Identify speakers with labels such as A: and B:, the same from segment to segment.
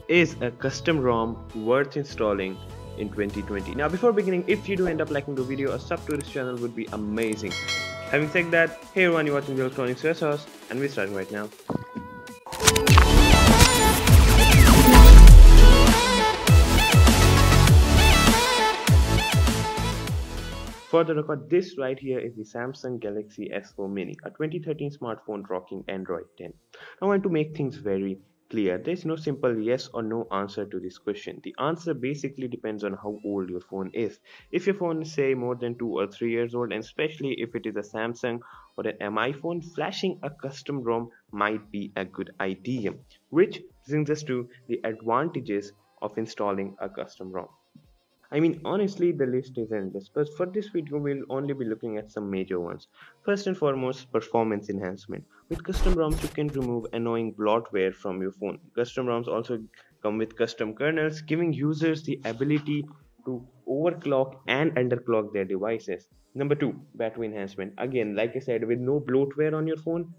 A: Is a custom ROM worth installing in 2020? Now before beginning, if you do end up liking the video, a sub to this channel would be amazing. Having said that, hey everyone, you're watching the Electronics Resource and we're starting right now. For the record, this right here is the Samsung Galaxy S4 Mini, a 2013 smartphone rocking Android 10. I want to make things very clear. There's no simple yes or no answer to this question. The answer basically depends on how old your phone is. If your phone is say more than 2 or 3 years old, and especially if it is a Samsung or an MI phone, flashing a custom ROM might be a good idea. Which brings us to the advantages of installing a custom ROM. I mean, honestly, the list is endless, but for this video, we'll only be looking at some major ones. First and foremost, performance enhancement. With custom ROMs, you can remove annoying bloatware from your phone. Custom ROMs also come with custom kernels, giving users the ability to overclock and underclock their devices. Number 2, battery enhancement. Again, like I said, with no bloatware on your phone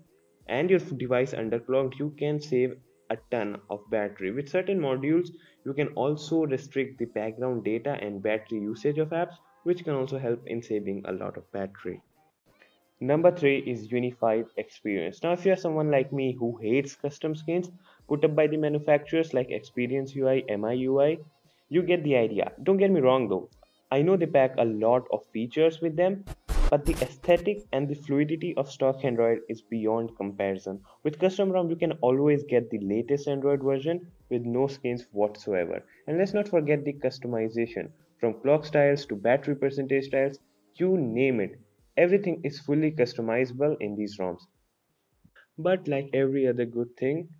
A: and your device underclocked, you can save a ton of battery. With certain modules, you can also restrict the background data and battery usage of apps, which can also help in saving a lot of battery. Number 3 is unified experience. Now if you are someone like me who hates custom skins put up by the manufacturers like Experience UI, MI UI, you get the idea. Don't get me wrong though, I know they pack a lot of features with them, but the aesthetic and the fluidity of stock Android is beyond comparison. With custom ROM, you can always get the latest Android version with no skins whatsoever. And let's not forget the customization. From clock styles to battery percentage styles, you name it. Everything is fully customizable in these ROMs. But like every other good thing,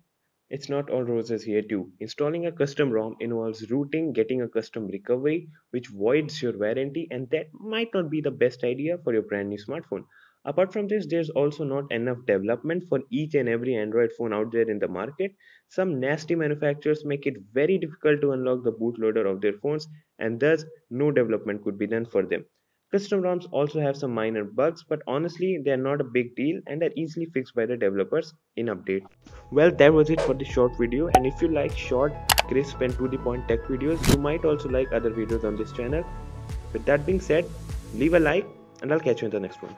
A: it's not all roses here too. Installing a custom ROM involves rooting, getting a custom recovery, which voids your warranty, and that might not be the best idea for your brand new smartphone. Apart from this, there's also not enough development for each and every Android phone out there in the market. Some nasty manufacturers make it very difficult to unlock the bootloader of their phones, and thus no development could be done for them. Custom ROMs also have some minor bugs, but honestly, they are not a big deal and are easily fixed by the developers in update. Well, that was it for this short video, and if you like short, crisp and to the point tech videos, you might also like other videos on this channel. With that being said, leave a like and I'll catch you in the next one.